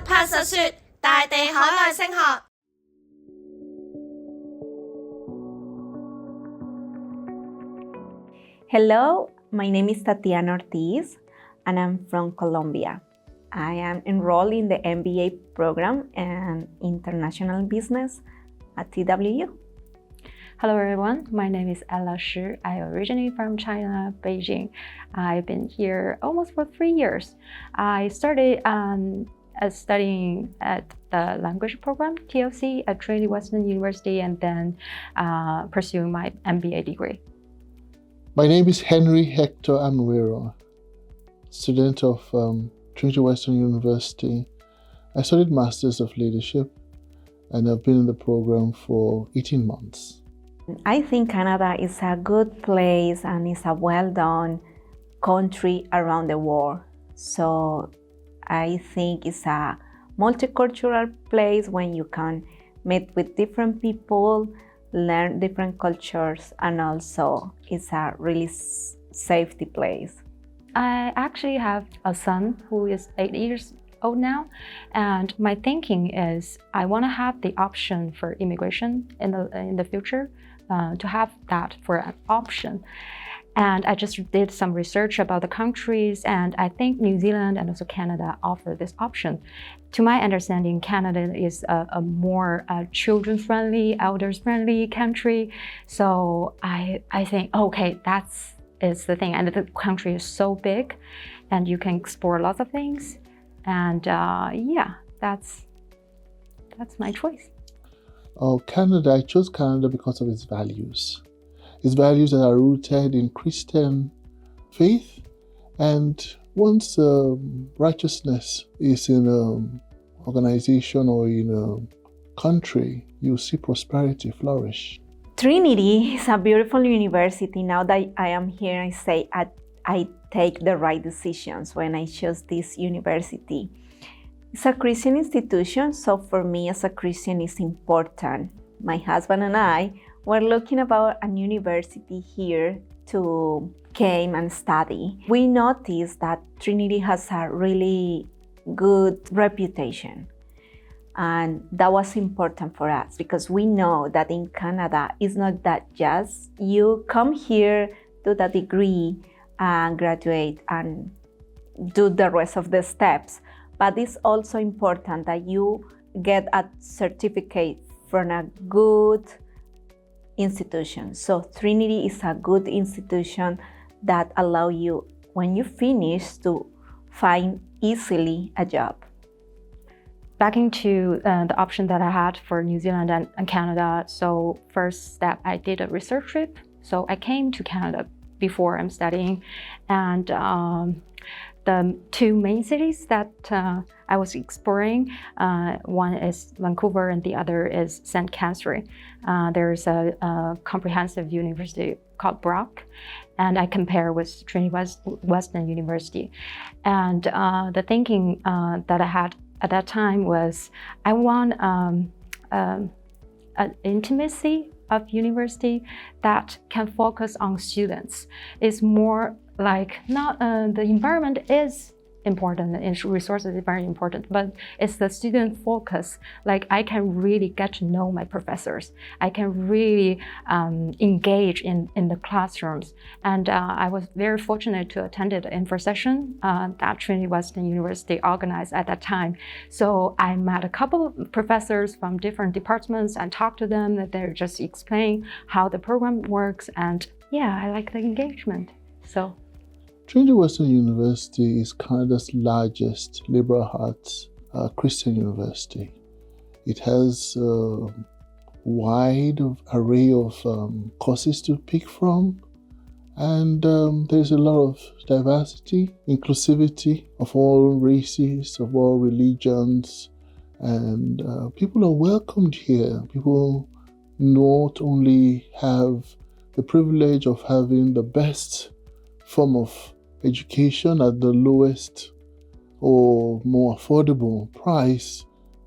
拍實說大地海外升學。Hello, my name is Tatiana Ortiz and I'm from Colombia. I am enrolled in the MBA program and International Business at TWU. Hello everyone, my name is Ella Shi. I originate from China, Beijing. I've been here almost for 3 years. I started studying at the language program, TLC, at Trinity Western University, and then pursuing my MBA degree. My name is Henry Hector Amuero, student of Trinity Western University. I studied Masters of Leadership and I've been in the program for 18 months. I think Canada is a good place and is a well-done country around the world. So I think it's a multicultural place when you can meet with different people, learn different cultures, and also it's a really safety place. I actually have a son who is 8 years old now, and my thinking is I want to have the option for immigration in the future, to have that for an option. And I just did some research about the countries, and I think New Zealand and also Canada offer this option. To my understanding, Canada is a more children-friendly, elders-friendly country. So I think, okay, is the thing. And the country is so big, and you can explore lots of things. And that's my choice. Canada, I chose Canada because of its values. Its values that are rooted in Christian faith, and once righteousness is in an organization or in a country, you see prosperity flourish. Trinity is a beautiful university. Now that I am here, I say I take the right decisions when I chose this university. It's a Christian institution, so for me as a Christian it's important. My husband and I were looking about a university here to came and study. We noticed that Trinity has a really good reputation. And that was important for us because we know that in Canada, it's not that just you come here, do the degree, and graduate and do the rest of the steps. But it's also important that you get a certificate from a good institution. So Trinity is a good institution that allow you, when you finish, to find easily a job. Back into the option that I had for New Zealand and Canada. So first step, I did a research trip. So I came to Canada before I'm studying, and the two main cities that I was exploring, one is Vancouver and the other is St. Catharines. There's a comprehensive university called Brock, and I compare with Trinity Western University. And the thinking that I had at that time was I want an intimacy of university that can focus on students. It's more like not the environment is important and resources is very important, but it's the student focus. Like I can really get to know my professors. I can really engage in the classrooms. And I was very fortunate to attend the info session that Trinity Western University organized at that time. So I met a couple of professors from different departments and talked to them that they're just explaining how the program works. And yeah, I like the engagement. So Trinity Western University is Canada's largest liberal arts Christian university. It has a wide array of courses to pick from, and there's a lot of diversity, inclusivity of all races, of all religions, and people are welcomed here. People not only have the privilege of having the best form of education at the lowest or more affordable price,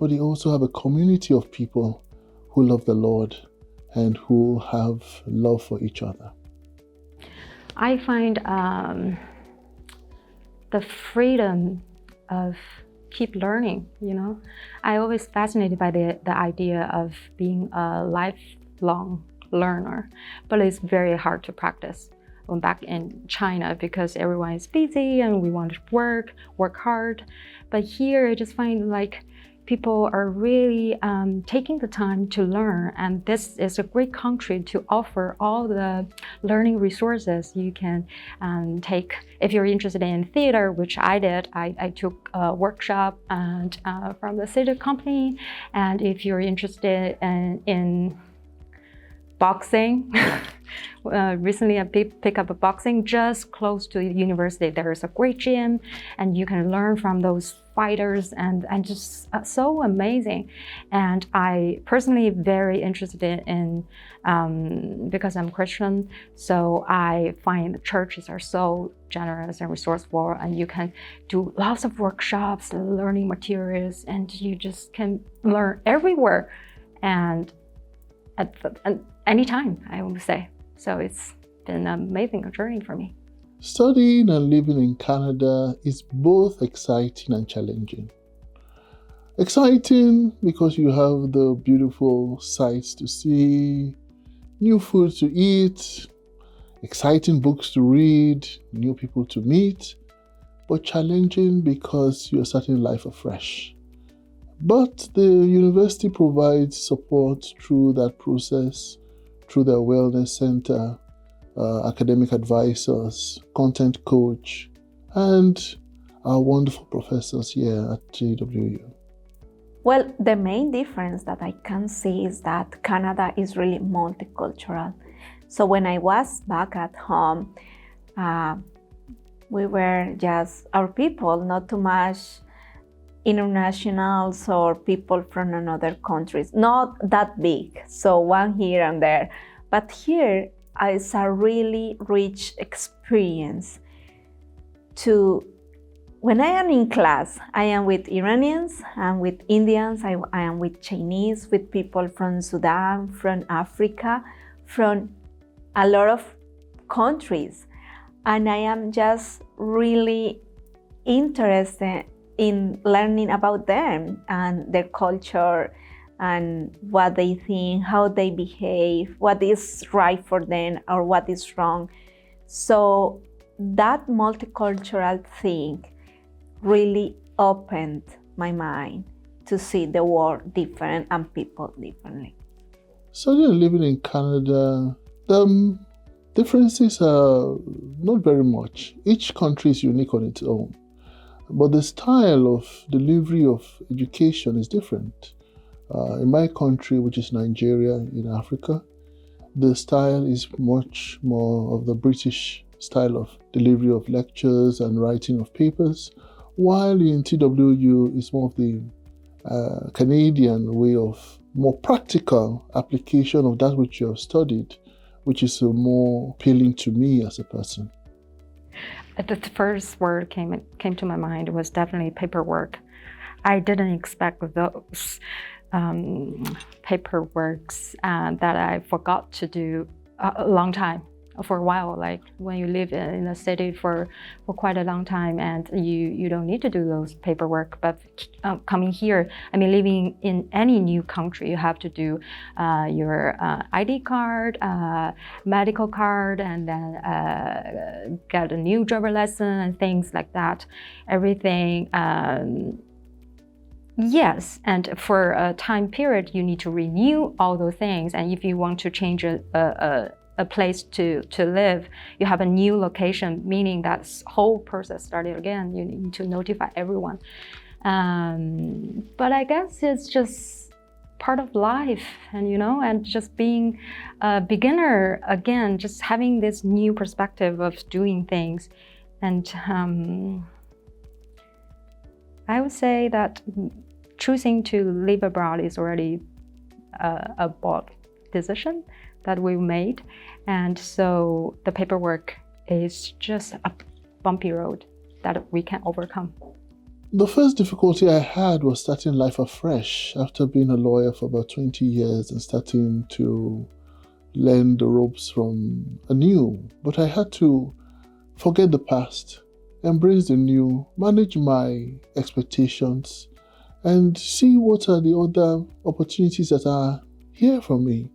but they also have a community of people who love the Lord and who have love for each other. I find the freedom of keep learning, you know. I always fascinated by the idea of being a lifelong learner, but it's very hard to practice when back in China because everyone is busy and we want to work hard. But here I just find like people are really taking the time to learn, and this is a great country to offer all the learning resources you can take. If you're interested in theater, which I did, I took a workshop and from the theater company. And if you're interested in boxing, recently I picked up a boxing just close to the university. There is a great gym and you can learn from those fighters and just so amazing. And I personally very interested in, because I'm Christian, so I find the churches are so generous and resourceful, and you can do lots of workshops, learning materials, and you just can learn everywhere and at any time, I would say. So it's been an amazing journey for me. Studying and living in Canada is both exciting and challenging. Exciting because you have the beautiful sights to see, new food to eat, exciting books to read, new people to meet, but challenging because you're starting life afresh. But the university provides support through that process, through their wellness center, academic advisors, content coach, and our wonderful professors here at TWU. Well, the main difference that I can see is that Canada is really multicultural. So when I was back at home, we were just our people, not too much internationals or people from another countries, not that big, so one here and there. But here is a really rich experience. When I am in class, I am with Iranians, I'm with Indians, I am with Chinese, with people from Sudan, from Africa, from a lot of countries. And I am just really interested in learning about them and their culture and what they think, how they behave, what is right for them or what is wrong. So that multicultural thing really opened my mind to see the world different and people differently. Studying and living in Canada, the differences are not very much. Each country is unique on its own. But the style of delivery of education is different. In my country, which is Nigeria in Africa, the style is much more of the British style of delivery of lectures and writing of papers, while in TWU is more of the Canadian way of more practical application of that which you have studied, which is more appealing to me as a person. The first word came to my mind was definitely paperwork. I didn't expect those paperworks that I forgot to do a long time, for a while. Like when you live in a city for quite a long time and you don't need to do those paperwork. But coming here, I mean, living in any new country, you have to do your ID card, medical card, and then get a new driver license and things like that. Everything. Yes, and for a time period, you need to renew all those things. And if you want to change a place to live, you have a new location, meaning that whole process started again. You need to notify everyone. But I guess it's just part of life, and just being a beginner again, just having this new perspective of doing things. And I would say that choosing to live abroad is already a bold decision that we made. And so the paperwork is just a bumpy road that we can overcome. The first difficulty I had was starting life afresh after being a lawyer for about 20 years and starting to learn the ropes from anew. But I had to forget the past, embrace the new, manage my expectations, and see what are the other opportunities that are here for me.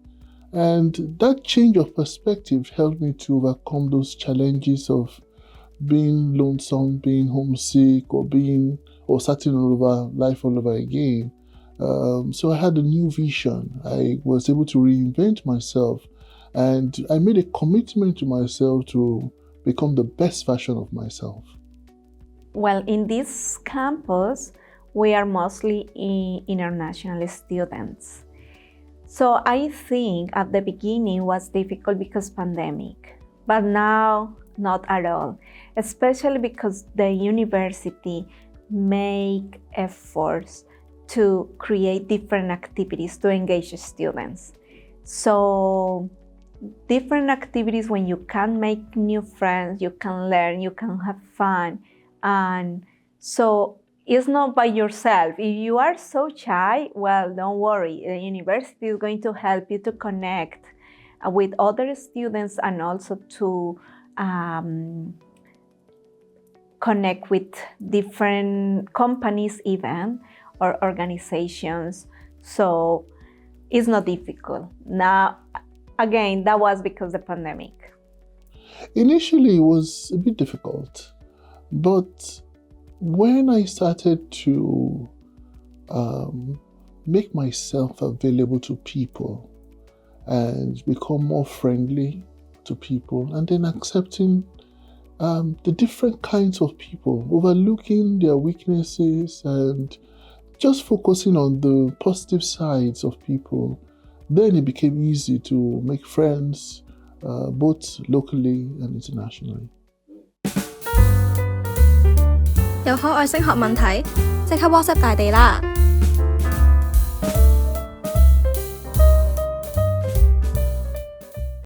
And that change of perspective helped me to overcome those challenges of being lonesome, being homesick, or starting life all over again. So I had a new vision. I was able to reinvent myself, and I made a commitment to myself to become the best version of myself. Well, in this campus, we are mostly international students. So I think at the beginning was difficult because pandemic, but now not at all, especially because the university make efforts to create different activities to engage students. So different activities when you can make new friends, you can learn, you can have fun. And so it's not by yourself. If you are so shy, well, don't worry. The university is going to help you to connect with other students and also to connect with different companies even or organizations. So it's not difficult. Now, again, that was because of the pandemic. Initially, it was a bit difficult, but when I started to make myself available to people and become more friendly to people, and then accepting the different kinds of people, overlooking their weaknesses and just focusing on the positive sides of people, then it became easy to make friends both locally and internationally. 有海外升學問題，即刻 WhatsApp 大地啦！